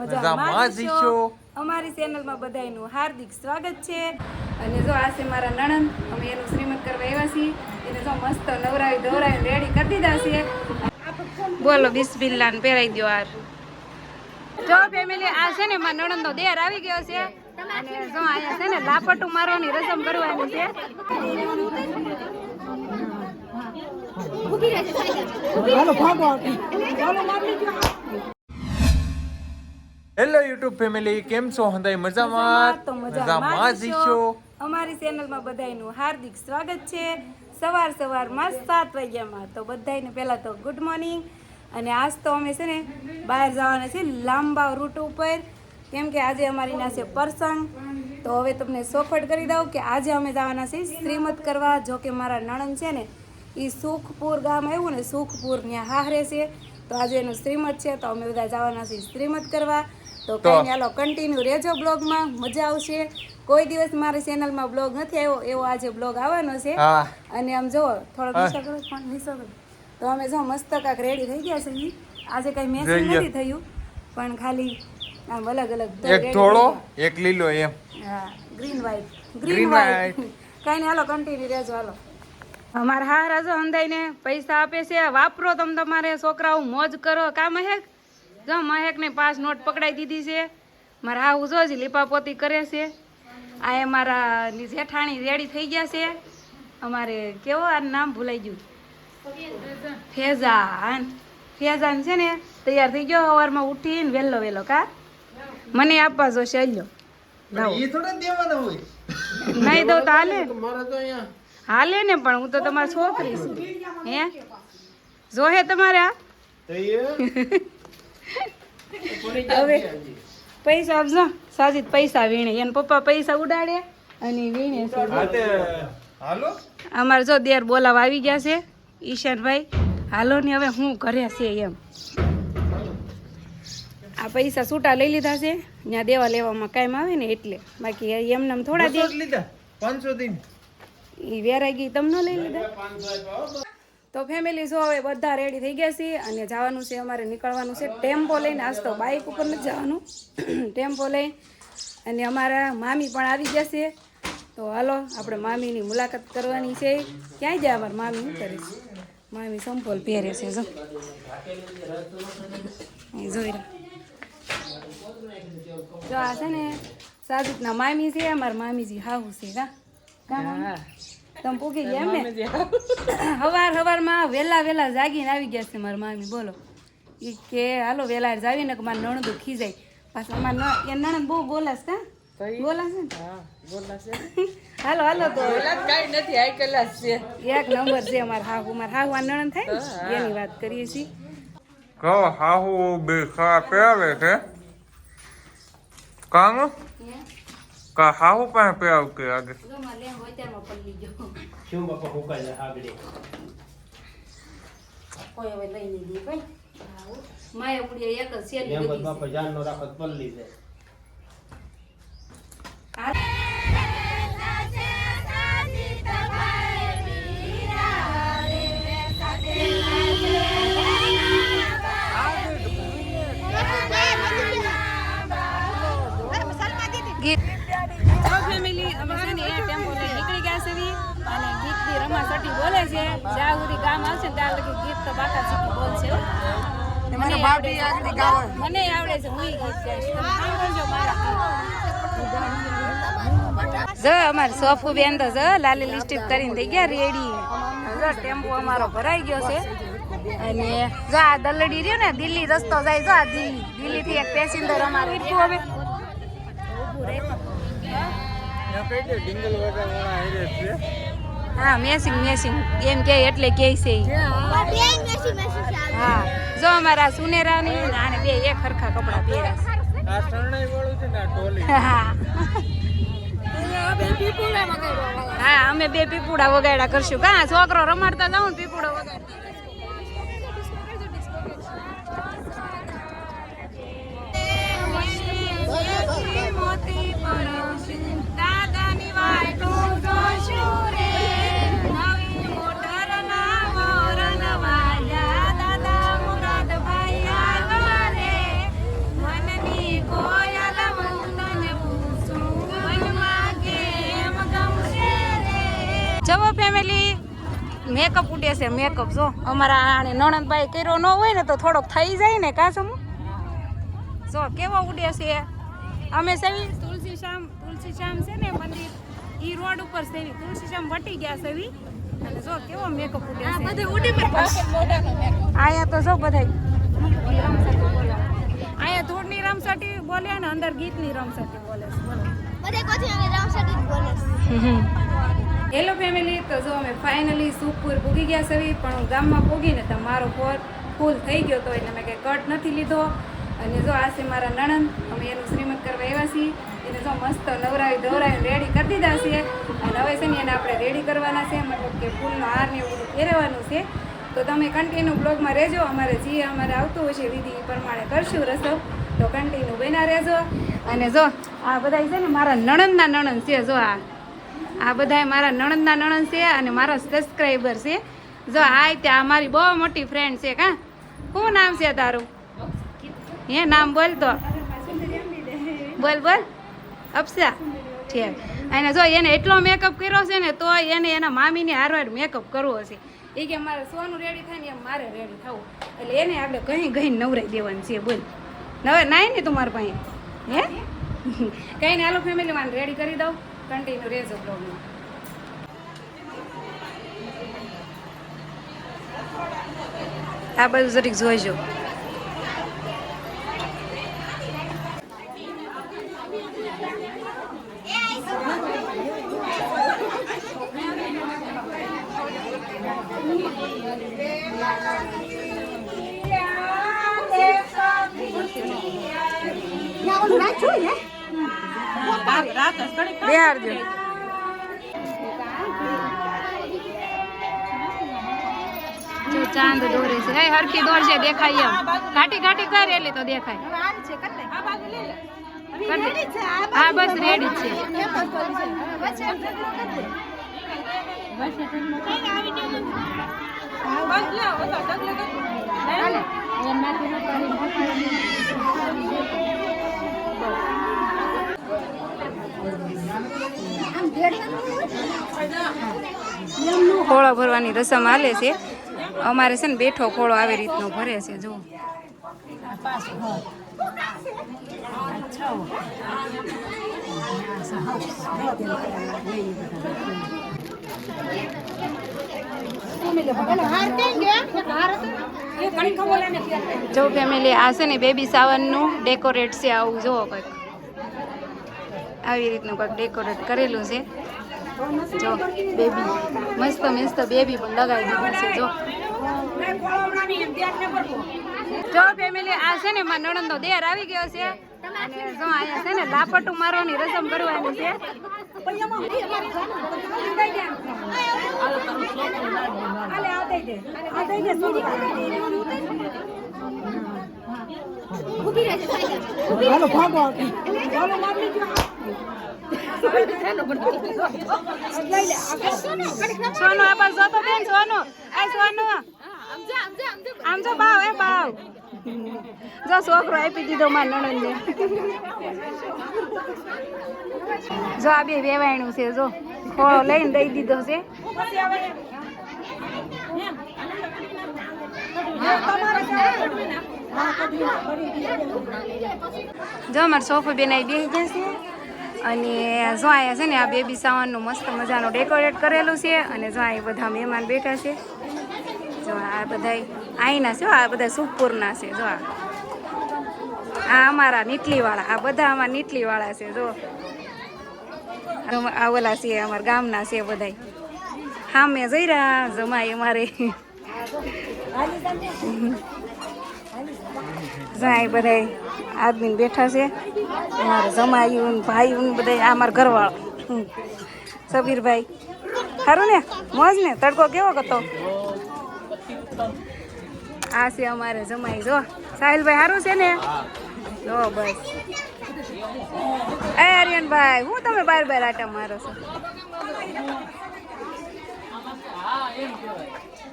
મજામાં જ છો? અમારી ચેનલમાં બધાયનું હાર્દિક સ્વાગત છે. અને જો આ છે મારા નણંદ, અમે એનું શ્રીમંત કરવા આવ્યા છીએ. એને જો મસ્ત નવરાવી ધોરાવી રેડી કરી દીધા છે. બોલો બિસ્મિલ્લાહ ને પહેરાઈ દો હાર. જો ફેમિલી, આ છે ને મારા નણંદનો દેર આવી ગયો છે. અને જો અહીંયા છે ને લાપટું મારવાની રસમ કરવાની છે. હેલો યુટ્યુબ ફેમિલી, કેમ છો? હંધાઈ મજામાં જ છો? અમારી ચેનલમાં બધાયનું હાર્દિક સ્વાગત છે. સવારમાં 7 વાગ્યામાં તો બધાયને પહેલા તો ગુડ મોર્નિંગ. અને આજ તો અમે છે ને બહાર જવાના છે લાંબા રૂટ ઉપર, કેમ કે આજે અમારી ના છે પ્રસંગ. તો હવે તમને સોફટ કરી દઉં કે આજે અમે જવાના છીએ શ્રીમત કરવા. જો કે મારા નણંદ છે ને એ સુખપુર ગામ આવ્યું ને, સુખપુર ત્યાં હાહરે છે. તો આજે એનું શ્રીમત છે, તો અમે બધા જવાના છીએ શ્રીમત કરવા. તો કઈ હાલો કન્ટિન્યુ રહેજો બ્લોગમાં, મજા આવશે. કોઈ દિવસ મારી ચેનલમાં બ્લોગ નથી આવ્યો એવો આજે બ્લોગ આવવાનો છે. અને આમ જો થોડોક નિશો કરો તો અમે જો મસ્ત કાંક રેડી થઈ ગયા છે. આજે કઈ મેસેજ નથી થયું, પણ ખાલી આમ અલગ અલગ એક થોડો એક લીલો એમ. હા, ગ્રીન વ્હાઈટ કઈ નહીં, હાલો કન્ટિન્યુ રહેજો. હાલો, અમારા હારા જો અંધાઈને પૈસા આપે છે, વાપરો તમે તમારે છોકરાઓ, મોજ કરો. કા મહેક? જો મહેકને 5 નોટ પકડાઈ દીધી છે. મારા હાઉ જો જ લીપાપોતી કરે છે. આ અમારા જેઠાણી રેડી થઈ ગયા છે. અમારે કેવો આ નામ ભૂલાઈ ગયું, ફેઝાન છે ને તૈયાર થઈ ગયો. સવારમાં ઉઠીને વહેલો કા મને આપવા જોશે. અલ્યો નહીં દઉં તો હાલે ને, પણ હું તો તમારી છોકરી છું. હે જોહે તમારે આ હવે પૈસા આપજો. સાજીદ પૈસા વીણે, એના પપ્પા પૈસા ઉડાડે અને વીણે છે. અમારે જો દેર બોલાવા આવી ગયા છે ઈશાનભાઈ. હાલો ને હવે હું ઘરે છે એમ. આ પૈસા છૂટા લઈ લીધા છે, ત્યાં દેવા લેવામાં કાયમ આવે ને એટલે. બાકી એમને થોડા દે 500 દિન એ વેરાગી તમને લઈ લીધા. તો ફેમિલી જો હવે બધા રેડી થઈ ગયા છે અને જવાનું છે, અમારે નીકળવાનું છે ટેમ્પો લઈને. આજ તો બાઇક ઉપર નથી જવાનું, ટેમ્પો લઈને. અને અમારા મામી પણ આવી ગયા છે. તો હાલો આપણે મામીની મુલાકાત કરવાની છે. ક્યાંય જાય અમારા મામી? શું કરે છે? મામી સંપોલ પહેરે છે. જોઈ જો આ છે ને સાદિકના મામી છે, અમારા મામીજી હાહુ છે. કા તમે પૂકી ગયા એમ ને? સવારમાં વહેલા જાગીને આવી ગયા છે મારા મામી. બોલો એ કે હાલો વહેલા જાવીને કે મારા નણંદ ખીજાય. પાછા અમારા એ નણંદ બહુ બોલાસ. કા બોલાશે ને? હાલો તો કઈ નથી, હાઈ ક્લાસ છે, 1 નંબર છે. મારા હાહુ આ નણંદ થાય ને એની વાત કરીએ છીએ. કહો હાહુ બે ખા પેવે છે કાંગ કા હાહુ પાસે પેવ કે આગે જો માં લે હોય ત્યારમાં પલ્લી ગયો. શું બાપા હુકાઈ જાય આગળ કોઈ હવે લઈ નહીં દે કોઈ. માયા પુડિયા એક જ સેલી એમ દીધી બાપા જાન નો રાખત પલ્લી જાય. ફેમિલી અમે છે ને એ ટેમ્પો લઈને નીકળી ગયા છે અને ગીતની રમાસટી બોલે છે. જ્યાં સુધી ગામ આવશે ને ત્યાં લગી ગીત તો બાકા ચીકી બોલશે. મને આવડે છે, હું ગીત ગાઈશ. તમે સાંભળજો મારા. જો અમારે સોફુ બેન તો જો લાલી લિપસ્ટિક કરીને થઈ ગયા રેડી. જો ટેમ્પો અમારો ભરાઈ ગયો છે. અને જો આ દલડી રહ્યો ને, દિલ્હી રસ્તો જાય. જો આ દિલ્હી થી એક પેસેન્જર અમારે હવે હા મેસિંગ એમ કે એટલે કે છે. હા જો અમારા સુનેરાની આને બે એક સરખા કપડા પહેર્યા છે. હા અમે બે પીપુડા વગાડ્યા કરશું. કા છોકરો રમાડતા જાવ ને પીપુડા વગાડતા. દાદાની વાટો જોશું રે, નવી મોટર ના મોરન વાજા. દાદા મુરાદ ભાઈ આવા રે, મનની જવો ફેમિલી મેકઅપ ઉડે છે મેકઅપ જો અમારા આને નણંદભાઈ કર્યો ન હોય ને તો થોડોક થઈ જાય ને કા સમૂહ જો કેવો ઉડે છે અમે સેવી તુલસીશ્યામ છે ને મંદિર ઈ રોડ ઉપર સેવી તુલસીશ્યામ વટી ગયા સેવી અને જો કેવો મેકઅપ ઉડે છે બધે ઉડી આયા તો જો બધાય આયા ધૂળની રમસાટી બોલે ને અંદર ગીતની રમસાટી બોલે છે બોલો બધે કોથી અમે રામસાટી જ બોલે હેલો ફેમિલી તો જો અમે ફાઇનલી સુખપુર પૂગી ગયા છે પણ હું ગામમાં પૂગીને તો મારો ફોન ફૂલ થઈ ગયો તો એટલે મેં કંઈ કટ નથી લીધો અને જો આ છે મારા નણંદ અમે એનું શ્રીમંત કરવા આવ્યા છીએ એને જો મસ્ત નવરાવી દવરાવી રેડી કરી દીધા છે અને હવે છે ને એને આપણે રેડી કરવાના છે મતલબ કે ફૂલનો હાર ને એવું બધું પહેરવાનું છે તો તમે કન્ટિન્યુ બ્લોગમાં રહેજો અમારે જે અમારે આવતું હોય છે વિધિ એ પ્રમાણે કરશું રસમ તો કન્ટિન્યુ બન્યા રહેજો અને જો આ બધા છે ને મારા નણંદના નણંદ છે જો આ બધા મારા નણંદના નણંદ છે અને મારા સબસ્ક્રાઈબર છે જો આ ત્યાં મારી બહુ મોટી ફ્રેન્ડ છે કા શું નામ છે તારું હે નામ બોલ તો બોલ અપ્સા ઠીક અને જો એને એટલો મેકઅપ કર્યો છે ને તો એને એના મામીને હારવાર મેકઅપ કરવો છે એ કે મારે સોનું રેડી થાય ને એમ મારે રેડી થવું એટલે એને આપણે ઘણી નવરાઈ દેવાની છે બોલ નવે નાય ને તું મારા પાસે હે કંઈ ને હાલો ફેમિલી માને રેડી કરી દઉં કન્ટિન્યુ રહેજો બ્લોગમાં આ બધું જરીક જોઈજો બિહારજો જો ચાંદ દોરે છે હે હરખી દોર છે દેખાય એમ ઘાટી કર એટલે તો દેખાય હા બસ રેડી છે ખોળો ભરવાની રસમ હાલે છે અમારે છે ને બેઠો ખોળો આવી રીતનો ભરે છે જો જો ફેમિલી આ છે ને બેબી સાવનનું ડેકોરેટ છે આવું જોવો કંઈક આવી રીતનું કંઈક ડેકોરેટ કરેલું છે જો બેબી મસ્ત બેબી પણ લગાવી દીધું છે જો ફેમિલી આ છે ને મારા નણંદનો દેર આવી ગયો છે અને જો અહીંયા છે ને લાપટું મારવાની રસમ કરવાની છે સોનું આ બસ જોતો બેન સોનું આ સોનું આમ જો બાવ એ બાવ જો છોકરો આપી દીધો મારા નણંદને જો આ બે વેવાયણું છે જો ખોળો લઈને દઈ દીધો છે જો અમારે સોફો બેન આવી બેસી જશે અને જો અહીંયા છે ને આ બેબી સાવનનું મસ્ત મજાનું ડેકોરેટ કરેલું છે અને જો અહીં બધા મહેમાન બેઠા છે જો આ બધા અહીંના છે આ બધા સુખપુરના છે જો આ અમારા નીટલીવાળા આ બધા અમારા નીટલીવાળા છે જો આ ઓલા છે અમારા ગામના છે બધા હા મેં જઈ રહ્યા જમાઈ અમારે જાય બધા આદમી બેઠા છે અમારે જમાયું ભાઈ બધા આ મારા ઘરવાળો સબીરભાઈ સારું ને મોજ ને તડકો કેવો હતો આ છે અમારે જમાઈ જો સાહિલભાઈ સારું છે ને જો બસ એ આર્યનભાઈ હું તમે બાર આટા મારો છો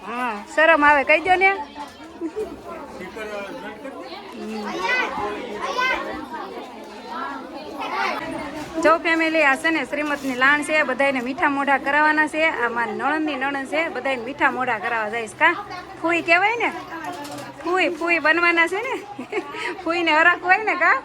હા શરમ આવે કહી દો ને જો ફેમિલી આ છે ને શ્રીમતની લાણ છે, બધાને મીઠા મોઢા કરાવવાના છે. આ મારી નણંદની નણંદ છે, બધાને મીઠા મોઢા કરાવવા જઈશ. કા ફૂઈ કહેવાય ને, ફૂઈ બનવાના છે ને. ફૂઈને હરખ હોય ને કા.